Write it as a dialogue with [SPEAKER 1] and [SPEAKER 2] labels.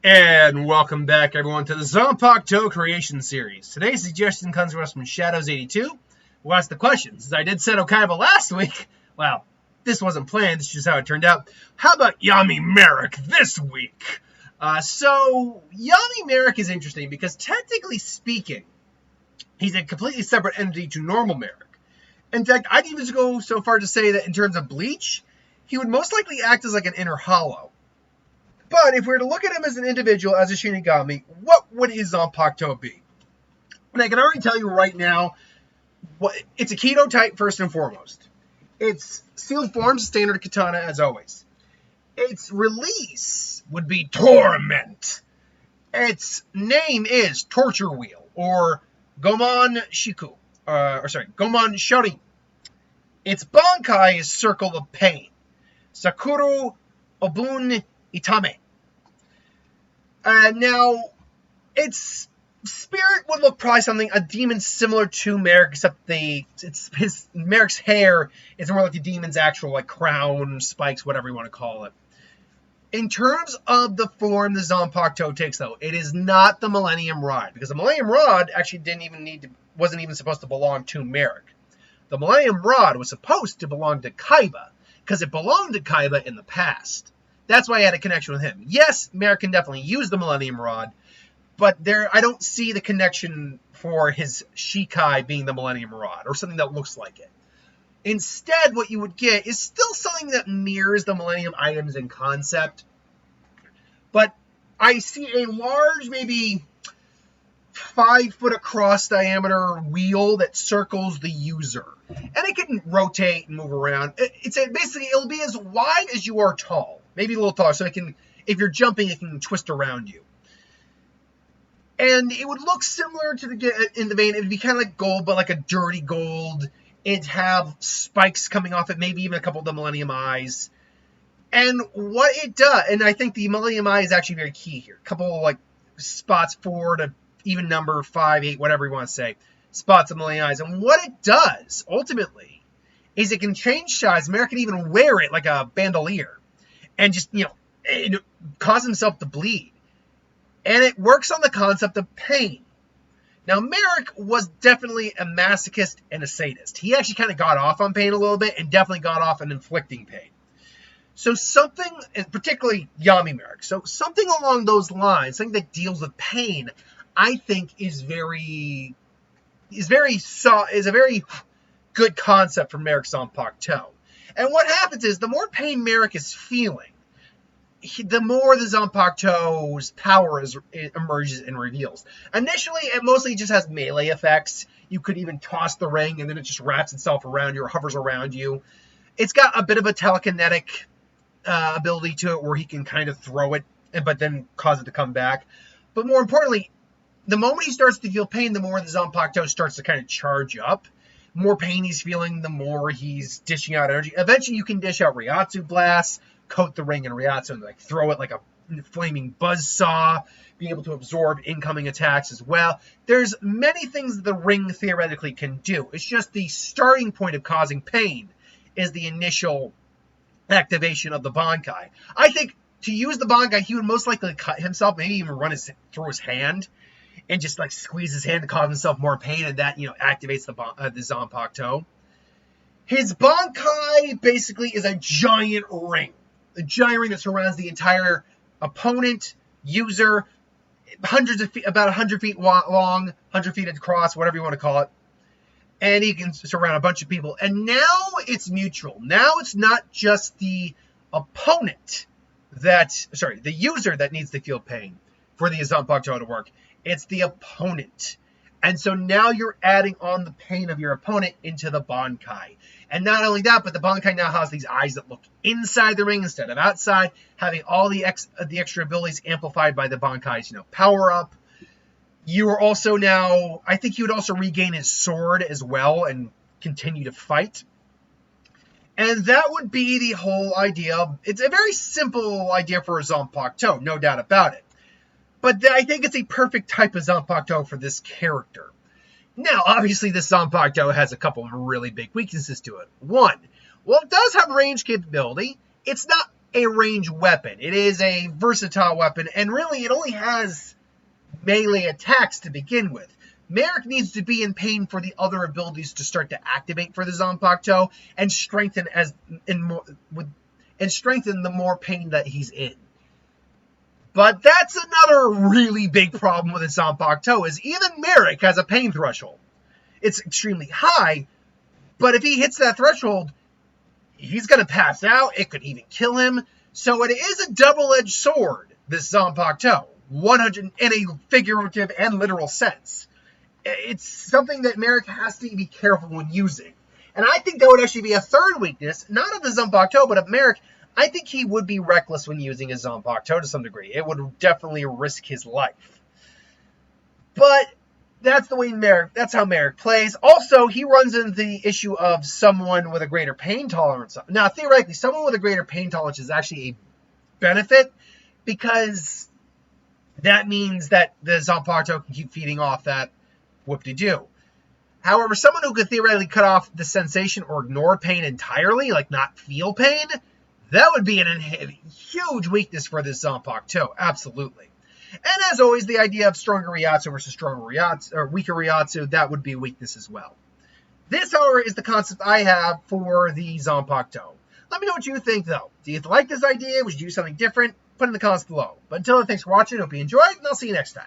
[SPEAKER 1] And welcome back, everyone, to the Zanpakuto Creation Series. Today's suggestion comes to us from Shadows82, who asked the questions. As I did Seto Kaiba last week, well, this wasn't planned, it's just how it turned out. How about Yami Marik this week? So, Yami Marik is interesting because, technically speaking, he's a completely separate entity to normal Marik. In fact, I'd even go so far to say that in terms of Bleach, he would most likely act as like an inner hollow. But if we were to look at him as an individual, as a Shinigami, what would his Zanpakuto be? And I can already tell you right now, it's a Kido type first and foremost. Its sealed form, standard katana as always. Its release would be Torment. Its name is Torture Wheel, or Gomon Shori. Its Bankai is Circle of Pain. Sakura Obun Itame. Now, its spirit would look probably a demon similar to Marik, except Marik's hair is more like the demon's actual crown, spikes, whatever you want to call it. In terms of the form the Zanpakuto takes, though, it is not the Millennium Rod, because the Millennium Rod actually wasn't even supposed to belong to Marik. The Millennium Rod was supposed to belong to Kaiba, because it belonged to Kaiba in the past. That's why I had a connection with him. Yes, Marik can definitely use the Millennium Rod, but I don't see the connection for his Shikai being the Millennium Rod, or something that looks like it. Instead, what you would get is still something that mirrors the Millennium items in concept, but I see a large, maybe 5 foot across diameter wheel that circles the user. And it can rotate and move around. It'll be as wide as you are tall. Maybe a little taller, so if you're jumping, it can twist around you. And it would look similar to in the vein, it would be kind of like gold, but like a dirty gold. It'd have spikes coming off it, maybe even a couple of the Millennium Eyes. And what it does, and I think the Millennium Eye is actually very key here. A couple of spots, 4 to even number 5, 8, whatever you want to say, spots of Millennium Eyes. And what it does, ultimately, is it can change size. Marik can even wear it like a bandolier. And just, cause himself to bleed. And it works on the concept of pain. Now, Marik was definitely a masochist and a sadist. He actually kind of got off on pain a little bit, and definitely got off on inflicting pain. So something, particularly Yami Marik, so something along those lines, something that deals with pain, I think is a very good concept for Marik's Zanpakuto. And what happens is, the more pain Marik is feeling, the more the Zanpakuto's power emerges and reveals. Initially, it mostly just has melee effects. You could even toss the ring, and then it just wraps itself around you or hovers around you. It's got a bit of a telekinetic ability to it, where he can kind of throw it, but then cause it to come back. But more importantly, the moment he starts to feel pain, the more the Zanpakuto starts to kind of charge up. More pain he's feeling, the more he's dishing out energy. Eventually, you can dish out Ryatsu blasts, coat the ring in Ryatsu, and throw it like a flaming buzzsaw, being able to absorb incoming attacks as well. There's many things that the ring theoretically can do. It's just the starting point of causing pain is the initial activation of the Bankai. I think to use the Bankai, he would most likely cut himself, maybe even run through his hand, and just squeeze his hand to cause himself more pain, and that activates the Zanpakuto. His Bankai basically is a giant ring that surrounds the entire opponent, user, about 100 feet long, 100 feet across, whatever you want to call it. And he can surround a bunch of people. And now it's mutual. Now it's not just the the user that needs to feel pain for the Zanpakuto to work. It's the opponent. And so now you're adding on the pain of your opponent into the Bankai. And not only that, but the Bankai now has these eyes that look inside the ring instead of outside, having all the extra abilities amplified by the Bankai's, power up. You are also now, I think he would also regain his sword as well and continue to fight. And that would be the whole idea. It's a very simple idea for a Zanpakuto, no doubt about it. But I think it's a perfect type of Zanpakuto for this character. Now, obviously, this Zanpakuto has a couple of really big weaknesses to it. One, well, it does have range capability. It's not a ranged weapon. It is a versatile weapon, and really it only has melee attacks to begin with. Marik needs to be in pain for the other abilities to start to activate for the Zanpakuto and strengthen the more pain that he's in. But that's another really big problem with the Zanpakuto, is even Marik has a pain threshold. It's extremely high, but if he hits that threshold, he's going to pass out. It could even kill him. So it is a double-edged sword, this Zanpakuto, 100 in a figurative and literal sense. It's something that Marik has to be careful when using. And I think that would actually be a third weakness, not of the Zanpakuto, but of Marik. I think he would be reckless when using his Zanpakuto to some degree. It would definitely risk his life. But that's the way that's how Marik plays. Also, he runs into the issue of someone with a greater pain tolerance. Now, theoretically, someone with a greater pain tolerance is actually a benefit, because that means that the Zanpakuto can keep feeding off that whoop-de-doo. However, someone who could theoretically cut off the sensation or ignore pain entirely, like not feel pain, that would be a huge weakness for this Zanpakuto, absolutely. And as always, the idea of stronger Ryatsu versus weaker Ryatsu, that would be a weakness as well. This, however, is the concept I have for the Zanpakuto. Let me know what you think, though. Do you like this idea? Would you do something different? Put it in the comments below. But until then, thanks for watching. Hope you enjoyed, and I'll see you next time.